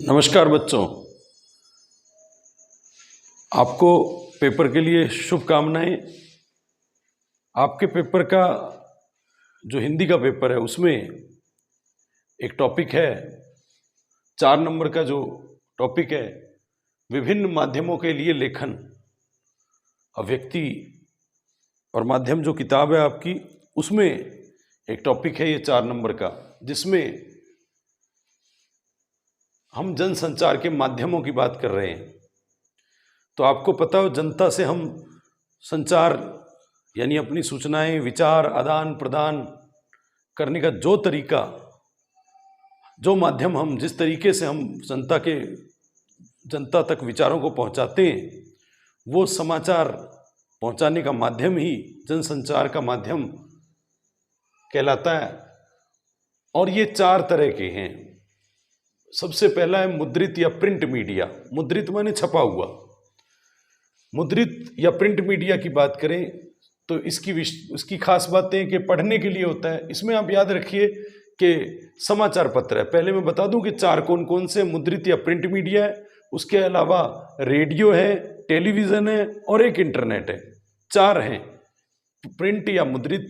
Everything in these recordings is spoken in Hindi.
नमस्कार बच्चों, आपको पेपर के लिए शुभकामनाएं। आपके पेपर का जो हिंदी का पेपर है उसमें एक टॉपिक है, 4 नंबर का जो टॉपिक है, विभिन्न माध्यमों के लिए लेखन। अभिव्यक्ति और माध्यम जो किताब है आपकी, उसमें एक टॉपिक है ये 4 नंबर का, जिसमें हम जनसंचार के माध्यमों की बात कर रहे हैं। तो आपको पता हो, जनता से हम संचार यानी अपनी सूचनाएं, विचार आदान प्रदान करने का जो तरीका, जो माध्यम, हम जिस तरीके से हम जनता तक विचारों को पहुंचाते हैं, वो समाचार पहुंचाने का माध्यम ही जनसंचार का माध्यम कहलाता है। और ये 4 तरह के हैं। सबसे पहला है मुद्रित या प्रिंट मीडिया। मुद्रित माने छपा हुआ। मुद्रित या प्रिंट मीडिया की बात करें तो इसकी खास बातें कि पढ़ने के लिए होता है। इसमें आप याद रखिए कि समाचार पत्र है। पहले मैं बता दूं कि 4 कौन कौन से मुद्रित या प्रिंट मीडिया है। उसके अलावा रेडियो है, टेलीविज़न है और एक इंटरनेट है। 4 हैं, प्रिंट या मुद्रित,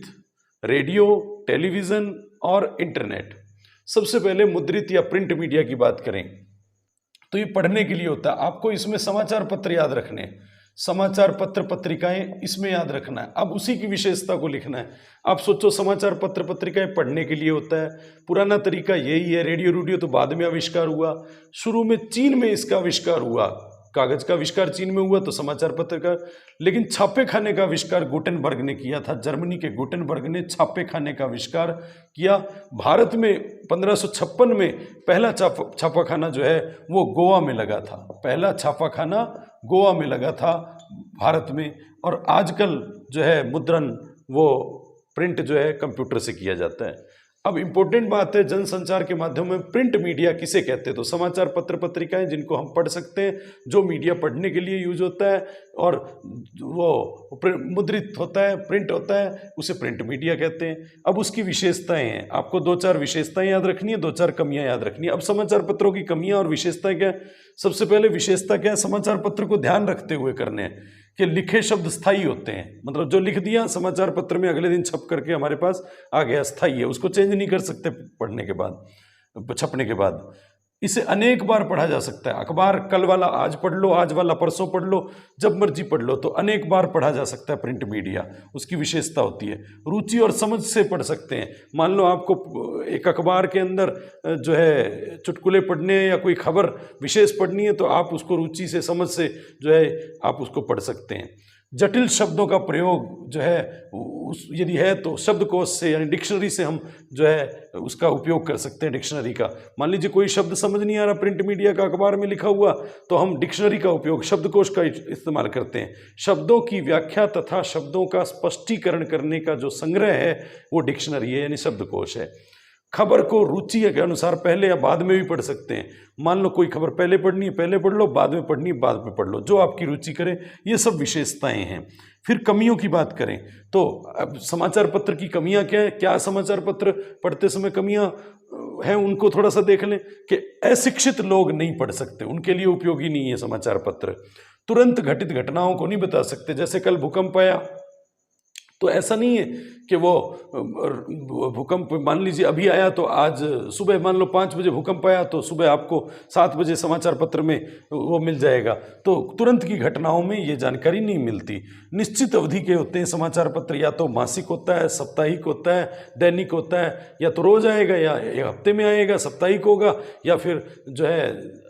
रेडियो, टेलीविज़न और इंटरनेट। सबसे पहले मुद्रित या प्रिंट मीडिया की बात करें तो ये पढ़ने के लिए होता है। आपको इसमें समाचार पत्र याद रखने हैं, समाचार पत्र पत्रिकाएं इसमें याद रखना है। अब उसी की विशेषता को लिखना है। आप सोचो, समाचार पत्र पत्रिकाएं पढ़ने के लिए होता है। पुराना तरीका यही है। रेडियो तो बाद में आविष्कार हुआ। शुरू में चीन में इसका आविष्कार हुआ। कागज का आविष्कार चीन में हुआ तो समाचार पत्र का, लेकिन छापे खाने का आविष्कार गुटेनबर्ग ने किया था। जर्मनी के गुटेनबर्ग ने छापे खाने का आविष्कार किया। भारत में 1556 में पहला छापाखाना जो है वो गोवा में लगा था। पहला छापाखाना गोवा में लगा था भारत में। और आजकल जो है मुद्रण, वो प्रिंट जो है कंप्यूटर से किया जाता है। अब इम्पोर्टेंट बात है, जनसंचार के माध्यम में प्रिंट मीडिया किसे कहते हैं? तो समाचार पत्र पत्रिकाएं जिनको हम पढ़ सकते हैं, जो मीडिया पढ़ने के लिए यूज होता है और वो मुद्रित होता है, प्रिंट होता है, उसे प्रिंट मीडिया कहते हैं। अब उसकी विशेषताएं हैं, आपको 2-4 विशेषताएं याद रखनी है, 2-4 कमियां याद रखनी है। अब समाचार पत्रों की कमियां और विशेषताएं क्या है? सबसे पहले विशेषता क्या है? समाचार पत्र को ध्यान रखते हुए करने हैं कि लिखे शब्द स्थायी होते हैं। मतलब जो लिख दिया समाचार पत्र में, अगले दिन छप करके हमारे पास आ गया, स्थायी है, उसको चेंज नहीं कर सकते पढ़ने के बाद, छपने के बाद। इसे अनेक बार पढ़ा जा सकता है। अखबार कल वाला आज पढ़ लो, आज वाला परसों पढ़ लो, जब मर्जी पढ़ लो, तो अनेक बार पढ़ा जा सकता है प्रिंट मीडिया। उसकी विशेषता होती है। रुचि और समझ से पढ़ सकते हैं। मान लो आपको एक अखबार के अंदर जो है चुटकुले पढ़ने या कोई खबर विशेष पढ़नी है, तो आप उसको रुचि से, समझ से जो है आप उसको पढ़ सकते हैं। जटिल शब्दों का प्रयोग जो है यदि है तो शब्दकोश से यानी डिक्शनरी से हम जो है उसका उपयोग कर सकते हैं। डिक्शनरी का, मान लीजिए कोई शब्द समझ नहीं आ रहा प्रिंट मीडिया का, अखबार में लिखा हुआ, तो हम डिक्शनरी का उपयोग, शब्दकोश का इस्तेमाल करते हैं। शब्दों की व्याख्या तथा शब्दों का स्पष्टीकरण करने का जो संग्रह है वो डिक्शनरी है, यानी शब्दकोश है। खबर को रुचि के अनुसार पहले या बाद में भी पढ़ सकते हैं। मान लो कोई खबर पहले पढ़नी है पहले पढ़ लो, बाद में पढ़नी है बाद में पढ़ लो, जो आपकी रुचि करे। ये सब विशेषताएं हैं। फिर कमियों की बात करें तो अब समाचार पत्र की कमियां क्या है? क्या समाचार पत्र पढ़ते समय कमियां हैं, उनको थोड़ा सा देख लें कि अशिक्षित लोग नहीं पढ़ सकते, उनके लिए उपयोगी नहीं है समाचार पत्र। तुरंत घटित घटनाओं को नहीं बता सकते। जैसे कल भूकंप आया, तो ऐसा नहीं है कि वो भूकंप मान लीजिए अभी आया तो आज सुबह, मान लो 5 बजे भूकंप आया तो सुबह आपको 7 बजे समाचार पत्र में वो मिल जाएगा। तो तुरंत की घटनाओं में ये जानकारी नहीं मिलती। निश्चित अवधि के होते हैं समाचार पत्र, या तो मासिक होता है, साप्ताहिक होता है, दैनिक होता है, या तो रोज आएगा या हफ्ते में आएगा, साप्ताहिक होगा, या फिर जो है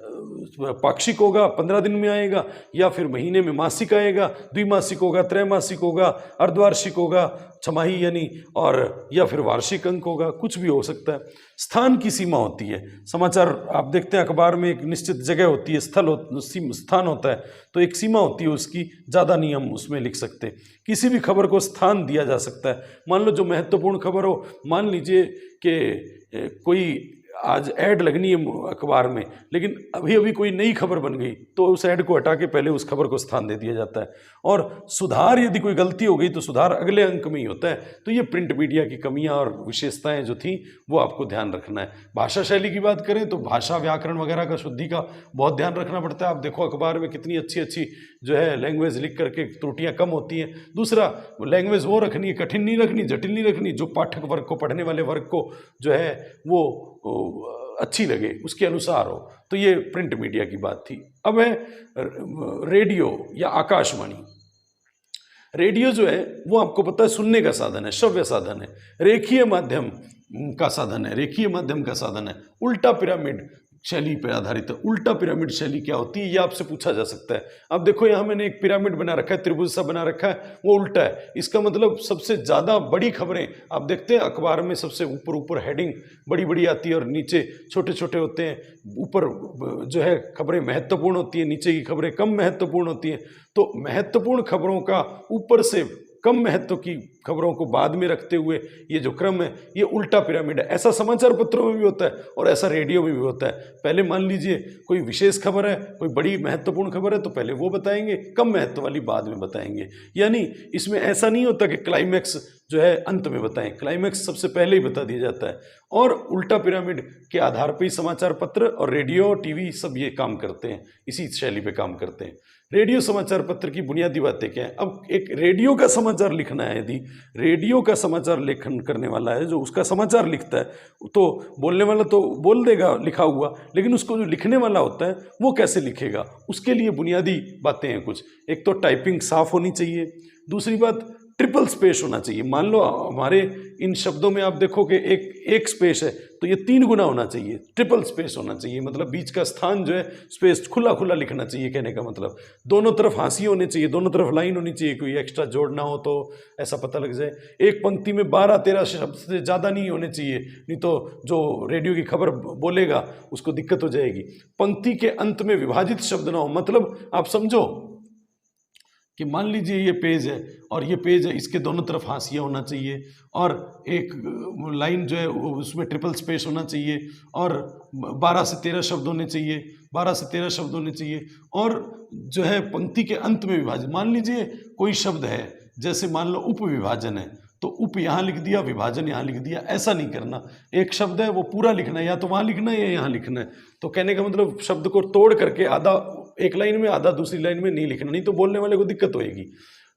पाक्षिक होगा, 15 दिन में आएगा, या फिर महीने में मासिक आएगा, द्विमासिक होगा, त्रैमासिक होगा, अर्धवार्षिक होगा, छमाही यानी, और या फिर वार्षिक अंक होगा, कुछ भी हो सकता है। स्थान की सीमा होती है। समाचार आप देखते हैं अखबार में एक निश्चित जगह होती है, स्थान होता है, तो एक सीमा होती है उसकी, ज़्यादा नहीं हम उसमें लिख सकते। किसी भी खबर को स्थान दिया जा सकता है। मान लो जो महत्वपूर्ण खबर हो, मान लीजिए कि कोई आज ऐड लगनी है अखबार में, लेकिन अभी अभी कोई नई खबर बन गई तो उस ऐड को हटा के पहले उस खबर को स्थान दे दिया जाता है। और सुधार, यदि कोई गलती हो गई तो सुधार अगले अंक में ही होता है। तो ये प्रिंट मीडिया की कमियां और विशेषताएं जो थी वो आपको ध्यान रखना है। भाषा शैली की बात करें तो भाषा व्याकरण वगैरह का शुद्धि का बहुत ध्यान रखना पड़ता है। आप देखो अखबार में कितनी अच्छी अच्छी जो है लैंग्वेज लिख करके त्रुटियां कम होती हैं। दूसरा, लैंग्वेज वो रखनी है, कठिन नहीं रखनी, जटिल नहीं रखनी, जो पाठक वर्ग को, पढ़ने वाले वर्ग को जो है वो अच्छी लगे, उसके अनुसार हो। तो ये प्रिंट मीडिया की बात थी। अब है रेडियो या आकाशवाणी। रेडियो जो है वो आपको पता है सुनने का साधन है, श्रव्य साधन है, रेखीय माध्यम का साधन है, रेखीय माध्यम का साधन है, उल्टा पिरामिड शैली पर आधारित है। उल्टा पिरामिड शैली क्या होती है ये आपसे पूछा जा सकता है। अब देखो यहाँ मैंने एक पिरामिड बना रखा है, त्रिभुज सा बना रखा है, वो उल्टा है। इसका मतलब सबसे ज़्यादा बड़ी खबरें आप देखते हैं अखबार में सबसे ऊपर ऊपर हेडिंग बड़ी बड़ी आती है और नीचे छोटे छोटे होते हैं। ऊपर जो है खबरें महत्वपूर्ण होती है, नीचे की खबरें कम महत्वपूर्ण होती हैं। तो महत्वपूर्ण खबरों का ऊपर से कम महत्व की खबरों को बाद में रखते हुए ये जो क्रम है ये उल्टा पिरामिड है। ऐसा समाचार पत्रों में भी होता है और ऐसा रेडियो में भी होता है। पहले मान लीजिए कोई विशेष खबर है, कोई बड़ी महत्वपूर्ण खबर है तो पहले वो बताएंगे, कम महत्व वाली बाद में बताएंगे। यानी इसमें ऐसा नहीं होता कि क्लाइमैक्स जो है अंत में बताएं, क्लाइमैक्स सबसे पहले ही बता दिया जाता है। और उल्टा पिरामिड के आधार पर ही समाचार पत्र और रेडियो टीवी सब ये काम करते हैं, इसी शैली पे काम करते हैं। रेडियो समाचार पत्र की बुनियादी बातें क्या है? अब एक रेडियो का समाचार लिखना है, यदि रेडियो का समाचार लेखन करने वाला है जो उसका समाचार लिखता है, तो बोलने वाला तो बोल देगा लिखा हुआ, लेकिन उसको जो लिखने वाला होता है वो कैसे लिखेगा, उसके लिए बुनियादी बातें हैं कुछ। एक तो टाइपिंग साफ होनी चाहिए, दूसरी बात ट्रिपल स्पेस होना चाहिए। मान लो हमारे इन शब्दों में आप देखो कि एक स्पेस है तो ये 3 गुना होना चाहिए, ट्रिपल स्पेस होना चाहिए। मतलब बीच का स्थान जो है स्पेस खुला खुला लिखना चाहिए। कहने का मतलब दोनों तरफ हांसी होनी चाहिए, दोनों तरफ लाइन होनी चाहिए, कोई एक्स्ट्रा जोड़ ना हो तो ऐसा पता लग जाए। एक पंक्ति में 12-13 शब्द से ज़्यादा नहीं होने चाहिए, नहीं तो जो रेडियो की खबर बोलेगा उसको दिक्कत हो जाएगी। पंक्ति के अंत में विभाजित शब्द ना हो। मतलब आप समझो कि मान लीजिए ये पेज है और ये पेज है, इसके दोनों तरफ हाशिया होना चाहिए और एक लाइन जो है उसमें ट्रिपल स्पेस होना चाहिए और 12 से 13 शब्द होने चाहिए, 12 से 13 शब्द होने चाहिए। और जो है पंक्ति के अंत में विभाजन, मान लीजिए कोई शब्द है, जैसे मान लो उपविभाजन है तो उप यहाँ लिख दिया, विभाजन यहाँ लिख दिया, ऐसा नहीं करना। एक शब्द है वो पूरा लिखना है, या तो वहाँ लिखना है या यहाँ लिखना है। तो कहने का मतलब शब्द को तोड़ करके आधा एक लाइन में आधा दूसरी लाइन में नहीं लिखना, नहीं तो बोलने वाले को दिक्कत होएगी।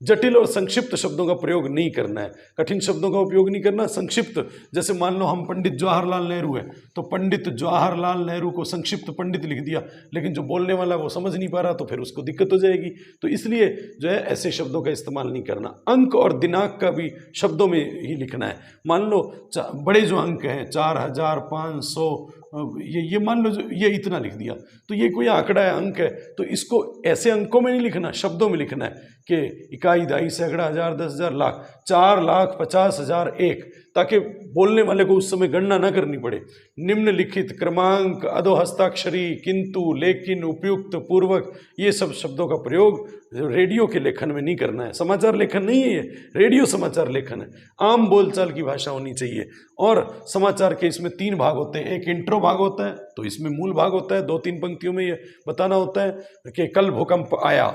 जटिल और संक्षिप्त शब्दों का प्रयोग नहीं करना है, कठिन शब्दों का उपयोग नहीं करना। संक्षिप्त, जैसे मान लो हम पंडित जवाहरलाल नेहरू है तो पंडित जवाहरलाल नेहरू को संक्षिप्त पंडित लिख दिया, लेकिन जो बोलने वाला वो समझ नहीं पा रहा तो फिर उसको दिक्कत हो जाएगी। तो इसलिए जो है ऐसे शब्दों का इस्तेमाल नहीं करना। अंक और दिनांक का भी शब्दों में ही लिखना है। मान लो बड़े जो अंक हैं 4500, ये मान लो ये इतना लिख दिया तो ये कोई आंकड़ा है, अंक है, तो इसको ऐसे अंकों में नहीं लिखना, शब्दों में लिखना है कि इकाई, दहाई, सैकड़ा, हजार, 10,000, लाख, 4,50,000, 1, ताकि बोलने वाले को उस समय गणना ना करनी पड़े। निम्नलिखित क्रमांक, अधोहस्ताक्षरी, किंतु, लेकिन, उपयुक्त, पूर्वक, ये सब शब्दों का प्रयोग रेडियो के लेखन में नहीं करना है। समाचार लेखन नहीं है ये, रेडियो समाचार लेखन है। आम बोलचाल की भाषा होनी चाहिए। और समाचार के इसमें 3 भाग होते हैं। एक इंट्रो भाग होता है, तो इसमें मूल भाग होता है, 2-3 पंक्तियों में ये बताना होता है कि कल भूकंप आया,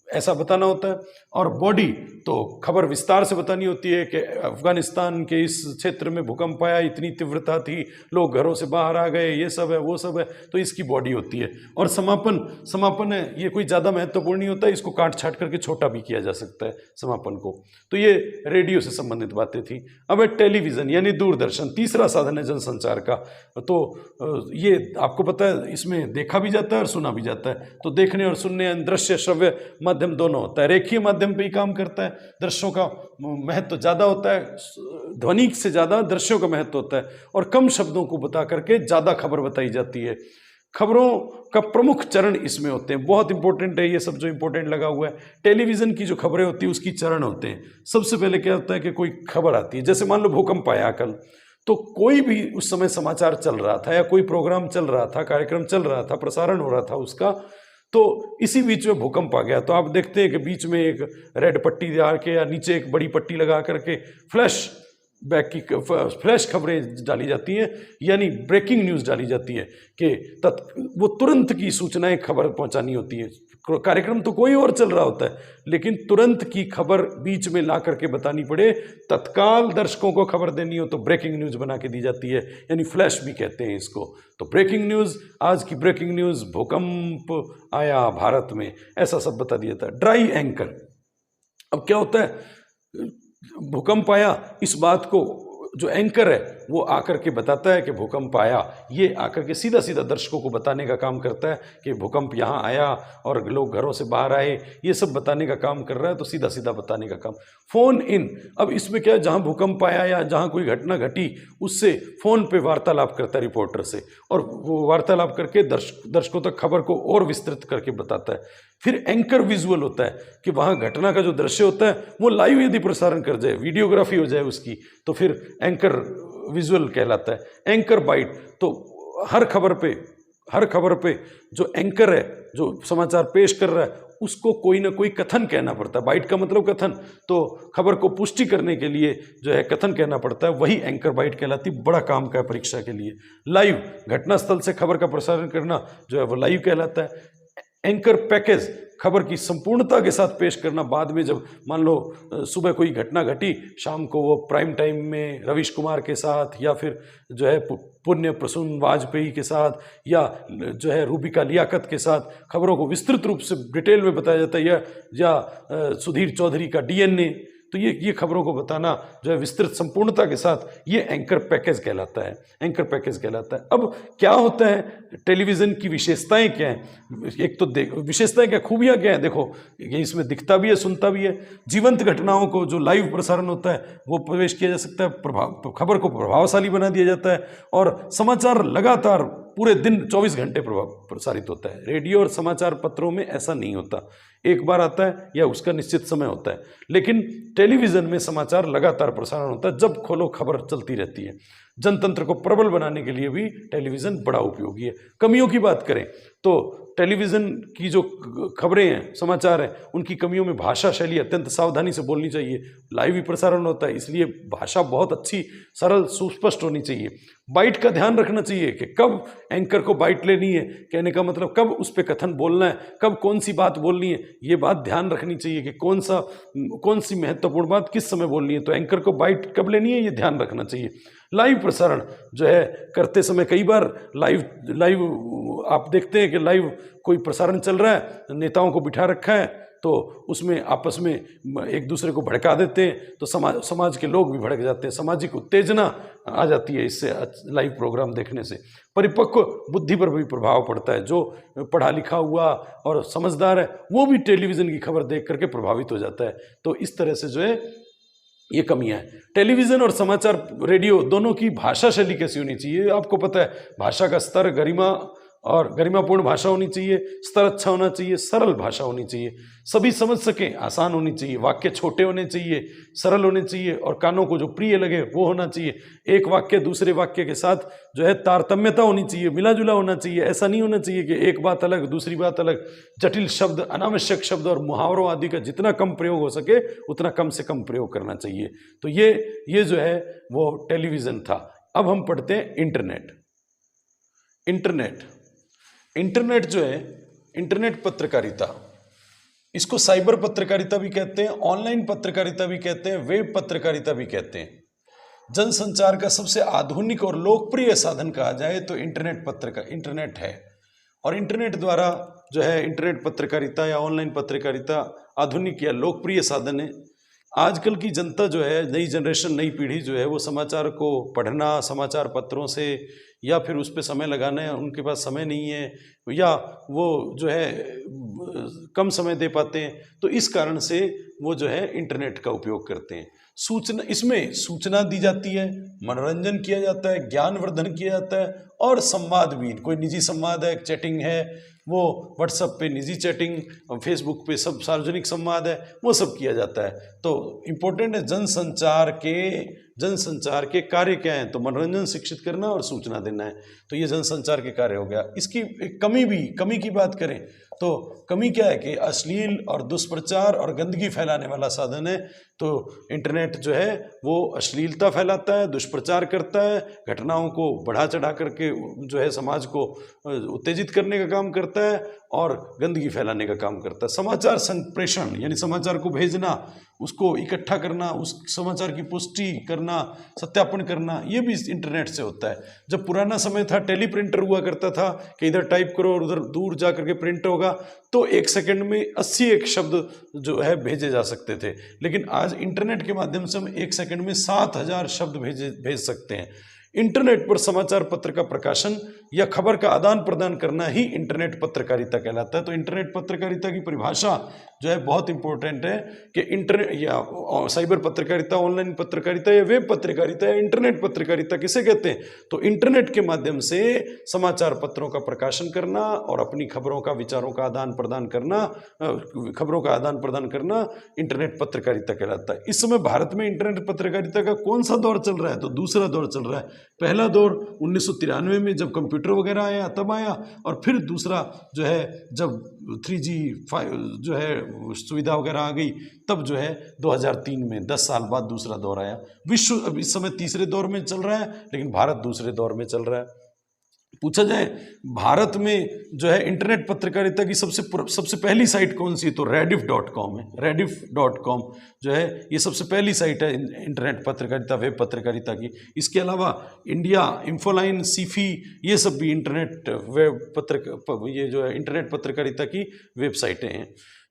ऐसा बताना होता है। और बॉडी तो खबर विस्तार से बतानी होती है कि अफगानिस्तान के इस क्षेत्र में भूकंप आया, इतनी तीव्रता थी, लोग घरों से बाहर आ गए, ये सब है वो सब है, तो इसकी बॉडी होती है। और समापन है, ये कोई ज़्यादा महत्वपूर्ण नहीं होता है, इसको काट छाट करके छोटा भी किया जा सकता है समापन को। तो ये रेडियो से संबंधित बातें थी। अब है टेलीविज़न यानी दूरदर्शन, तीसरा साधन है जनसंचार का। तो ये आपको पता है इसमें देखा भी जाता है और सुना भी जाता है। तो देखने और सुनने, दृश्य श्रव्य माध्यम दोनों होता है। रेखीय माध्यम पे ही काम करता है, दृश्यों का महत्व ज़्यादा होता है, ध्वनि से ज़्यादा दृश्यों का महत्व होता है। और कम शब्दों को बता करके ज़्यादा खबर बताई जाती है। खबरों का प्रमुख चरण इसमें होते हैं, बहुत इंपॉर्टेंट है ये सब जो इंपॉर्टेंट लगा हुआ है। टेलीविज़न की जो खबरें होती है उसकी चरण होते हैं। सबसे पहले क्या होता है कि कोई खबर आती है, जैसे मान लो भूकंप आया कल, तो कोई भी उस समय समाचार चल रहा था या कोई प्रोग्राम चल रहा था, कार्यक्रम चल रहा था, प्रसारण हो रहा था उसका, तो इसी बीच में भूकंप आ गया। तो आप देखते हैं कि बीच में एक रेड पट्टी लगा के या नीचे एक बड़ी पट्टी लगा करके फ्लैश बैक की फ्लैश खबरें डाली जाती हैं, यानी ब्रेकिंग न्यूज़ डाली जाती है कि वो तुरंत की सूचनाएं खबर पहुंचानी होती है। कार्यक्रम तो कोई और चल रहा होता है, लेकिन तुरंत की खबर बीच में ला करके बतानी पड़े, तत्काल दर्शकों को खबर देनी हो तो ब्रेकिंग न्यूज़ बना के दी जाती है, यानी फ्लैश भी कहते हैं इसको। तो ब्रेकिंग न्यूज़, आज की ब्रेकिंग न्यूज़, भूकंप आया भारत में, ऐसा सब बता दिया जाता है। ड्राई एंकर, अब क्या होता है, भूकंप आया, इस बात को जो एंकर है वो आकर के बताता है कि भूकंप आया, ये आकर के सीधा सीधा दर्शकों को बताने का काम करता है कि भूकंप यहाँ आया और लोग घरों से बाहर आए, ये सब बताने का काम कर रहा है, तो सीधा सीधा बताने का काम। फोन इन, अब इसमें क्या है, जहाँ भूकंप आया या जहाँ कोई घटना घटी उससे फ़ोन पे वार्तालाप करता है रिपोर्टर से, और वो वार्तालाप करके दर्शकों तक खबर को और विस्तृत करके बताता है। फिर एंकर विजुअल होता है कि वहाँ घटना का जो दृश्य होता है वो लाइव यदि प्रसारण कर जाए, वीडियोग्राफी हो जाए उसकी, तो फिर एंकर विजुअल कहलाता है। एंकर बाइट, तो हर खबर पे जो एंकर है, जो समाचार पेश कर रहा है, उसको कोई ना कोई कथन कहना पड़ता है। बाइट का मतलब कथन, तो खबर को पुष्टि करने के लिए जो है कथन कहना पड़ता है, वही एंकर बाइट कहलाती। बड़ा काम का है परीक्षा के लिए। लाइव, घटनास्थल से खबर का प्रसारण करना जो है वो लाइव कहलाता है। एंकर पैकेज, खबर की संपूर्णता के साथ पेश करना। बाद में जब मान लो सुबह कोई घटना घटी, शाम को वो प्राइम टाइम में रवीश कुमार के साथ या फिर जो है पुण्य प्रसून वाजपेयी के साथ या जो है रूबिका लियाकत के साथ खबरों को विस्तृत रूप से डिटेल में बताया जाता है, या सुधीर चौधरी का डीएनए, तो ये खबरों को बताना जो है विस्तृत संपूर्णता के साथ, ये एंकर पैकेज कहलाता है। एंकर पैकेज कहलाता है। अब क्या होता है, टेलीविज़न की विशेषताएं क्या हैं? एक तो विशेषताएं क्या, खूबियां क्या है, देखो ये इसमें दिखता भी है, सुनता भी है। जीवंत घटनाओं को जो लाइव प्रसारण होता है वो प्रवेश किया जा सकता है, खबर को प्रभावशाली बना दिया जाता है, और समाचार लगातार पूरे दिन 24 घंटे प्रसारित होता है। रेडियो और समाचार पत्रों में ऐसा नहीं होता, एक बार आता है या उसका निश्चित समय होता है, लेकिन टेलीविज़न में समाचार लगातार प्रसारण होता है, जब खोलो खबर चलती रहती है। जनतंत्र को प्रबल बनाने के लिए भी टेलीविज़न बड़ा उपयोगी है। कमियों की बात करें तो टेलीविज़न की जो खबरें हैं, समाचार हैं, उनकी कमियों में भाषा शैली अत्यंत सावधानी से बोलनी चाहिए। लाइव ही प्रसारण होता है, इसलिए भाषा बहुत अच्छी, सरल, सुस्पष्ट होनी चाहिए। बाइट का ध्यान रखना चाहिए कि कब एंकर को बाइट लेनी है, कहने का मतलब कब उस पर कथन बोलना है, कब कौन सी बात बोलनी है, ये बात ध्यान रखनी चाहिए कि कौन सी महत्वपूर्ण बात किस समय बोलनी है, तो एंकर को बाइट कब लेनी है, ये ध्यान रखना चाहिए। लाइव प्रसारण जो है करते समय कई बार लाइव आप देखते हैं कि लाइव कोई प्रसारण चल रहा है, नेताओं को बिठा रखा है, तो उसमें आपस में एक दूसरे को भड़का देते हैं, तो समाज के लोग भी भड़क जाते हैं, सामाजिक उत्तेजना आ जाती है इससे, लाइव प्रोग्राम देखने से। परिपक्व बुद्धि पर भी प्रभाव पड़ता है, जो पढ़ा लिखा हुआ और समझदार है वो भी टेलीविज़न की खबर देख करके प्रभावित हो जाता है। तो इस तरह से जो है ये कमियां हैं। टेलीविज़न और समाचार रेडियो दोनों की भाषा शैली कैसी होनी चाहिए, आपको पता है, भाषा का स्तर गरिमापूर्ण भाषा होनी चाहिए, स्तर अच्छा होना चाहिए, सरल भाषा होनी चाहिए, सभी समझ सकें, आसान होनी चाहिए, वाक्य छोटे होने चाहिए, सरल होने चाहिए, और कानों को जो प्रिय लगे वो होना चाहिए। एक वाक्य दूसरे वाक्य के साथ जो है तारतम्यता होनी चाहिए, मिला जुला होना चाहिए। ऐसा नहीं होना चाहिए कि एक बात अलग दूसरी बात अलग। जटिल शब्द, अनावश्यक शब्द और मुहावरों आदि का जितना कम प्रयोग हो सके उतना कम से कम प्रयोग करना चाहिए। तो ये जो है वो टेलीविज़न था। अब हम पढ़ते हैं इंटरनेट जो है, इंटरनेट पत्रकारिता, इसको साइबर पत्रकारिता भी कहते हैं, ऑनलाइन पत्रकारिता भी कहते हैं, वेब पत्रकारिता भी कहते हैं। जनसंचार का सबसे आधुनिक और लोकप्रिय साधन कहा जाए तो इंटरनेट है, और इंटरनेट द्वारा जो है इंटरनेट पत्रकारिता या ऑनलाइन पत्रकारिता आधुनिक या लोकप्रिय साधन है। आजकल की जनता जो है, नई जनरेशन, नई पीढ़ी जो है, वो समाचार को पढ़ना, समाचार पत्रों से या फिर उस पर समय लगाना है, उनके पास समय नहीं है, या वो जो है कम समय दे पाते हैं, तो इस कारण से वो जो है इंटरनेट का उपयोग करते हैं। इसमें सूचना दी जाती है, मनोरंजन किया जाता है, ज्ञानवर्धन किया जाता है, और संवाद भी, कोई निजी संवाद है, चैटिंग है, वो व्हाट्सएप पे निजी चैटिंग, फेसबुक पे सब सार्वजनिक संवाद है, वो सब किया जाता है। तो इम्पोर्टेंट है, जनसंचार के कार्य क्या हैं, तो मनोरंजन, शिक्षित करना और सूचना देना है। तो ये जनसंचार के कार्य हो गया। इसकी एक कमी की बात करें तो कमी क्या है कि अश्लील और दुष्प्रचार और गंदगी फैलाने वाला साधन है। तो इंटरनेट जो है वो अश्लीलता फैलाता है, दुष्प्रचार करता है, घटनाओं को बढ़ा चढ़ा करके जो है समाज को उत्तेजित करने का काम करता है और गंदगी फैलाने का काम करता है। समाचार संप्रेषण यानी समाचार को भेजना, उसको इकट्ठा करना, उस समाचार की पुष्टि करना, सत्यापन करना, ये भी इंटरनेट से होता है। जब पुराना समय था, टेलीप्रिंटर हुआ करता था कि इधर टाइप करो और उधर दूर जा करके प्रिंट होगा, तो 1 सेकंड में 81 शब्द जो है भेजे जा सकते थे। लेकिन आज इंटरनेट के माध्यम से हम 1 सेकंड में 7000 शब्द भेज सकते हैं। इंटरनेट पर समाचार पत्र का प्रकाशन या खबर का आदान प्रदान करना ही इंटरनेट पत्रकारिता कहलाता है। तो इंटरनेट पत्रकारिता की परिभाषा जो है बहुत इंपॉर्टेंट है कि इंटरनेट या साइबर पत्रकारिता, ऑनलाइन पत्रकारिता या वेब पत्रकारिता या इंटरनेट पत्रकारिता किसे कहते हैं। तो इंटरनेट के माध्यम से समाचार पत्रों का प्रकाशन करना और अपनी खबरों का, विचारों का आदान प्रदान करना, खबरों का आदान प्रदान करना इंटरनेट पत्रकारिता कहलाता है। इस समय भारत में इंटरनेट पत्रकारिता का कौन सा दौर चल रहा है, तो दूसरा दौर चल रहा है। पहला दौर 1993 में जब कंप्यूटर वगैरह आया तब आया, और फिर दूसरा जो है जब 3G जो है सुविधा वगैरह आ गई तब जो है 2003 में 10 साल बाद दूसरा दौर आया। विश्व अब इस समय तीसरे दौर में चल रहा है, लेकिन भारत दूसरे दौर में चल रहा है। पूछा जाए भारत में जो है इंटरनेट पत्रकारिता की सबसे पहली साइट कौन सी, तो rediff.com है। rediff.com जो है ये सबसे पहली साइट है इंटरनेट पत्रकारिता, वेब पत्रकारिता की। इसके अलावा इंडिया, इंफोलाइन, सीफी, ये सब भी इंटरनेट ये जो है इंटरनेट पत्रकारिता की वेबसाइटें हैं।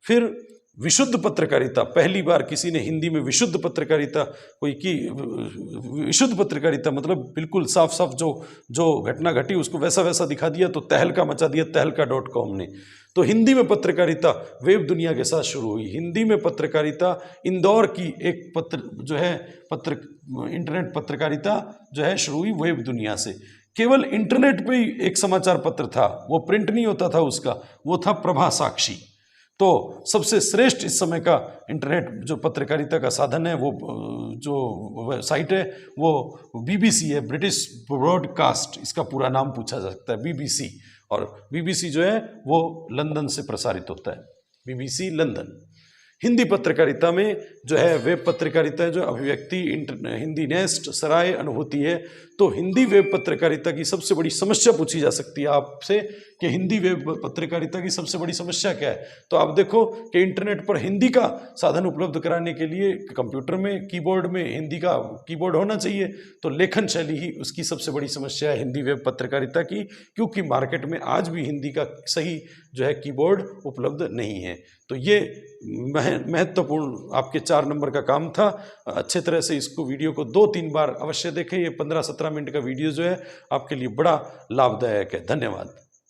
फिर विशुद्ध पत्रकारिता, पहली बार किसी ने हिंदी में विशुद्ध पत्रकारिता कोई की। विशुद्ध पत्रकारिता मतलब बिल्कुल साफ साफ जो घटना घटी उसको वैसा वैसा दिखा दिया, तो तहलका मचा दिया तहलका.com ने। तो हिंदी में पत्रकारिता वेब दुनिया के साथ शुरू हुई। हिंदी में पत्रकारिता इंदौर की एक इंटरनेट पत्रकारिता जो है शुरू हुई वेब दुनिया से। केवल इंटरनेट पे ही एक समाचार पत्र था, वो प्रिंट नहीं होता था उसका, वो था प्रभा साक्षी। तो सबसे श्रेष्ठ इस समय का इंटरनेट जो पत्रकारिता का साधन है, वो जो साइट है वो BBC है, ब्रिटिश ब्रॉडकास्ट, इसका पूरा नाम पूछा जा सकता है BBC। और BBC जो है वो लंदन से प्रसारित होता है, BBC लंदन। हिंदी पत्रकारिता में जो है वेब पत्रकारिता है, जो अभिव्यक्ति, हिंदी नेस्ट, सराय, अनुभूति है। तो हिंदी वेब पत्रकारिता की सबसे बड़ी समस्या पूछी जा सकती है आपसे कि हिंदी वेब पत्रकारिता की सबसे बड़ी समस्या क्या है। तो आप देखो कि इंटरनेट पर हिंदी का साधन उपलब्ध कराने के लिए कंप्यूटर में, कीबोर्ड में हिंदी का कीबोर्ड होना चाहिए। तो लेखन शैली ही उसकी सबसे बड़ी समस्या है हिंदी वेब पत्रकारिता की, क्योंकि मार्केट में आज भी हिंदी का सही जो है कीबोर्ड उपलब्ध नहीं है। तो ये महत्वपूर्ण आपके 4 नंबर का काम था। अच्छे तरह से इसको वीडियो को 2-3 बार अवश्य देखें। ये 15-17 मिनट का वीडियो जो है आपके लिए बड़ा लाभदायक है। धन्यवाद।